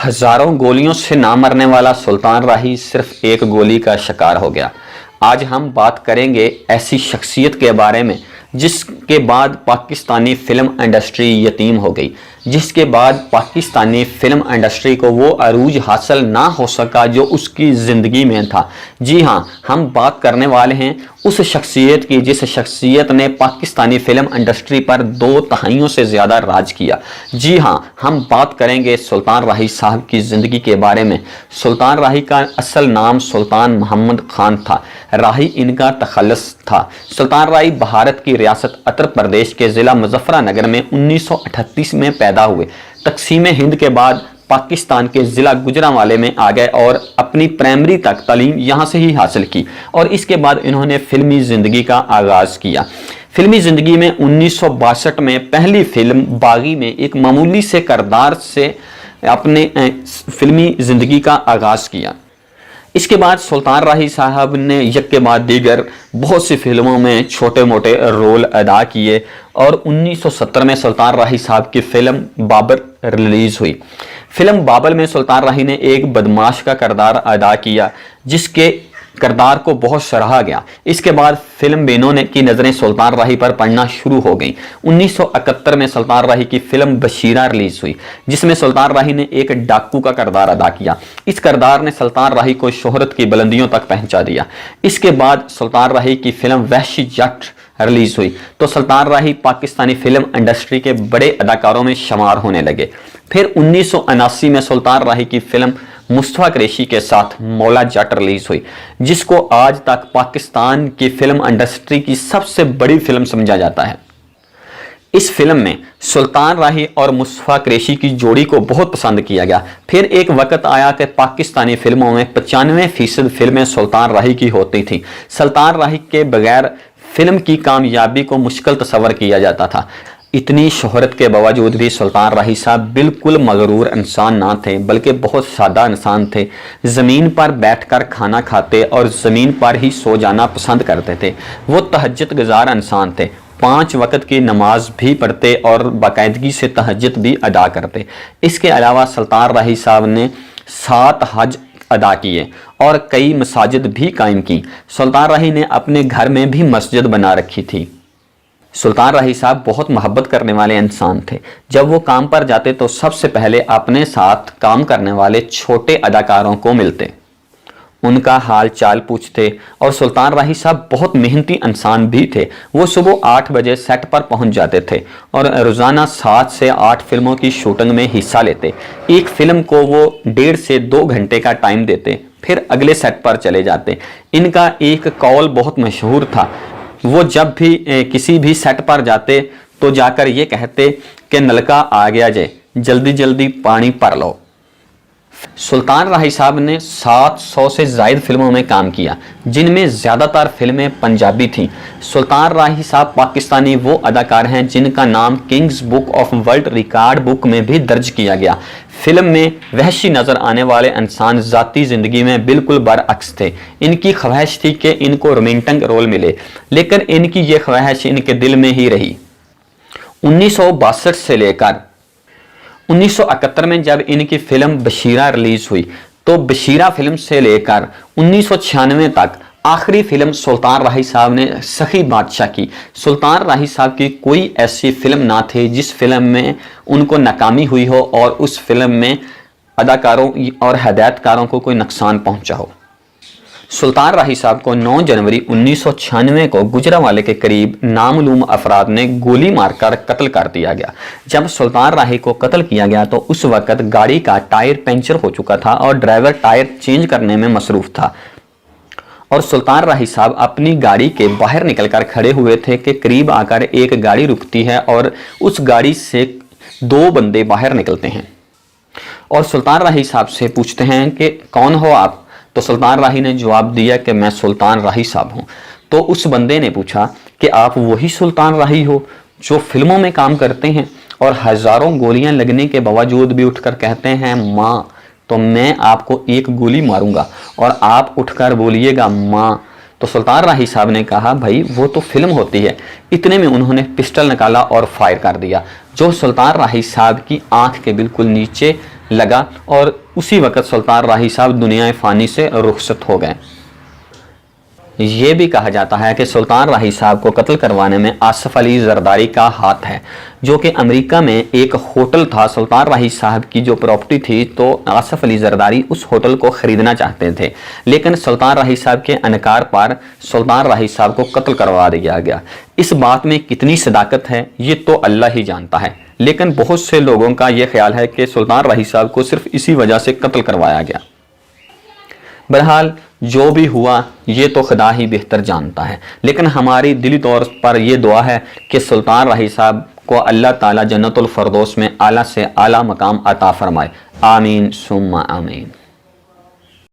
हजारों गोलियों से ना मरने वाला सुल्तान राही सिर्फ एक गोली का शिकार हो गया। आज हम बात करेंगे ऐसी शख्सियत के बारे में जिसके बाद पाकिस्तानी फिल्म इंडस्ट्री यतीम हो गई, जिसके बाद पाकिस्तानी फिल्म इंडस्ट्री को वो अरूज हासिल ना हो सका जो उसकी ज़िंदगी में था। जी हाँ, हम बात करने वाले हैं उस शख्सियत की जिस शख्सियत ने पाकिस्तानी फिल्म इंडस्ट्री पर 2 दहाइयों से ज़्यादा राज किया। जी हाँ, हम बात करेंगे सुल्तान राही साहब की ज़िंदगी के बारे में। सुल्तान राही का असल नाम सुल्तान मोहम्मद खान था। राही इनका तखल्लुस था। सुल्तान राही भारत की रियासत उत्तर प्रदेश के ज़िला मुजफ्फरनगर में 1938 में पैदा हुए। तकसीम हिंद के बाद पाकिस्तान के ज़िला गुजरांवाले में आ गए और अपनी प्राइमरी तक तालीम यहाँ से ही हासिल की और इसके बाद इन्होंने फिल्मी ज़िंदगी का आगाज़ किया। फिल्मी ज़िंदगी में 1962 में पहली फिल्म बागी में एक मामूली से किरदार से अपने फिल्मी ज़िंदगी का आगाज़ किया। इसके बाद सुल्तान राही साहब ने एक के बाद दीगर बहुत सी फिल्मों में छोटे मोटे रोल अदा किए और 1970 में सुल्तान राही साहब की फिल्म बाबर रिलीज़ हुई। फिल्म बाबर में सुल्तान राही ने एक बदमाश का किरदार अदा किया जिसके किरदार को बहुत सराहा गया। इसके बाद फिल्म बेनों ने की नज़रें सुल्तान राही पर पड़ना शुरू हो गईं। 1971 में सुल्तान राही की फिल्म बशीरा रिलीज हुई जिसमें सुल्तान राही ने एक डाकू का किरदार अदा किया। इस किरदार ने सुल्तान राही को शोहरत की बुलंदियों तक पहुंचा दिया। इसके बाद सुल्तान राही की फिल्म वहशी जट रिलीज हुई तो सुल्तान राही पाकिस्तानी फिल्म इंडस्ट्री के बड़े अदाकारों में शुमार होने लगे। फिर 1979 में सुल्तान राही की फिल्म मुस्तफा कुरैशी के साथ मौला जट रिलीज हुई जिसको आज तक पाकिस्तान की फिल्म इंडस्ट्री की सबसे बड़ी फिल्म समझा जाता है। इस फिल्म में सुल्तान राही और मुस्तफा कुरैशी की जोड़ी को बहुत पसंद किया गया। फिर एक वक्त आया कि पाकिस्तानी फिल्मों में 95% फिल्में सुल्तान राही की होती थीं। सुल्तान राही के बगैर फिल्म की कामयाबी को मुश्किल तस्वर किया जाता था। इतनी शोहरत के बावजूद भी सुल्तान राही साहब बिल्कुल मगरूर इंसान ना थे बल्कि बहुत सादा इंसान थे। ज़मीन पर बैठकर खाना खाते और ज़मीन पर ही सो जाना पसंद करते थे। वो तहज्जुद गुज़ार इंसान थे। 5 वक्त की नमाज भी पढ़ते और बाकायदगी से तहज्जुद भी अदा करते। इसके अलावा सुल्तान राही साहब ने 7 हज अदा किए और कई मसाजिद भी कायम की। सुल्तान राही ने अपने घर में भी मस्जिद बना रखी थी। सुल्तान राही साहब बहुत मोहब्बत करने वाले इंसान थे। जब वो काम पर जाते तो सबसे पहले अपने साथ काम करने वाले छोटे अदाकारों को मिलते, उनका हाल चाल पूछते और सुल्तान राही साहब बहुत मेहनती इंसान भी थे। वो सुबह 8 बजे सेट पर पहुंच जाते थे और रोज़ाना 7 से 8 फिल्मों की शूटिंग में हिस्सा लेते। एक फिल्म को वो 1.5 से 2 घंटे का टाइम देते, फिर अगले सेट पर चले जाते। इनका एक कौल बहुत मशहूर था। वो जब भी किसी भी सेट पर जाते तो जाकर ये कहते कि नलका आ गया जे, जल्दी जल्दी पानी भर लो। सुल्तान राही साहब ने 700 से ज़ायद फिल्मों में काम किया जिनमें ज़्यादातर फिल्में पंजाबी थीं। सुल्तान राही साहब पाकिस्तानी वो अदाकार हैं जिनका नाम Kings book of world record book में भी दर्ज किया गया। फिल्म में वहशी नज़र आने वाले इंसान ज़ाती ज़िंदगी में बिल्कुल बरअक्स थे। इनकी ख्वाहिश थी कि इनको रोमांटिक रोल मिले, लेकिन इनकी ये ख्वाहिश इनके दिल में ही रही। 1962 से लेकर 1971 में जब इनकी फिल्म बशीरा रिलीज हुई तो बशीरा फिल्म से लेकर 1996 तक आखिरी फिल्म सुल्तान राही साहब ने सखी बादशाह की। सुल्तान राही साहब की कोई ऐसी फिल्म ना थी जिस फिल्म में उनको नाकामी हुई हो और उस फिल्म में अदाकारों और हदायतकारों को कोई नुकसान पहुंचा हो। सुल्तान राही साहब को 9 जनवरी 1996 को गुजरांवाले के करीब नामालूम अफराद ने गोली मारकर कत्ल कर दिया गया। जब सुल्तान राही को कत्ल किया गया तो उस वक्त गाड़ी का टायर पंचर हो चुका था और ड्राइवर टायर चेंज करने में मसरूफ था और सुल्तान राही साहब अपनी गाड़ी के बाहर निकलकर खड़े हुए थे कि करीब आकर एक गाड़ी रुकती है और उस गाड़ी से 2 बंदे बाहर निकलते हैं और सुल्तान राही साहब से पूछते हैं कि कौन हो आप। तो सुल्तान राही ने जवाब दिया कि मैं सुल्तान राही साहब हूँ। तो उस बंदे ने पूछा कि आप वही सुल्तान राही हो जो फिल्मों में काम करते हैं और हज़ारों गोलियां लगने के बावजूद भी उठकर कहते हैं माँ, तो मैं आपको एक गोली मारूंगा और आप उठकर बोलिएगा माँ। तो सुल्तान राही साहब ने कहा भाई वो तो फिल्म होती है। इतने में उन्होंने पिस्टल निकाला और फायर कर दिया जो सुल्तान राही साहब की आंख के बिल्कुल नीचे لگا اور اسی وقت سلطان راہی صاحب دنیا فانی سے رخصت ہو گئے۔ یہ بھی کہا جاتا ہے کہ سلطان راہی صاحب کو قتل کروانے میں آصف علی زرداری کا ہاتھ ہے، جو کہ امریکہ میں ایک ہوٹل تھا۔ سلطان راہی صاحب کی جو پراپرٹی تھی تو آصف علی زرداری اس ہوٹل کو خریدنا چاہتے تھے، لیکن سلطان راہی صاحب کے انکار پر سلطان راہی صاحب کو قتل کروا دیا گیا۔ اس بات میں کتنی صداقت ہے یہ تو اللہ ہی جانتا ہے، لیکن بہت سے لوگوں کا یہ خیال ہے کہ سلطان راہی صاحب کو صرف اسی وجہ سے قتل کروایا گیا۔ بہرحال جو بھی ہوا یہ تو خدا ہی بہتر جانتا ہے، لیکن ہماری دلی طور پر یہ دعا ہے کہ سلطان راہی صاحب کو اللہ تعالی جنت الفردوس میں اعلیٰ سے اعلیٰ مقام عطا فرمائے۔ آمین ثم آمین۔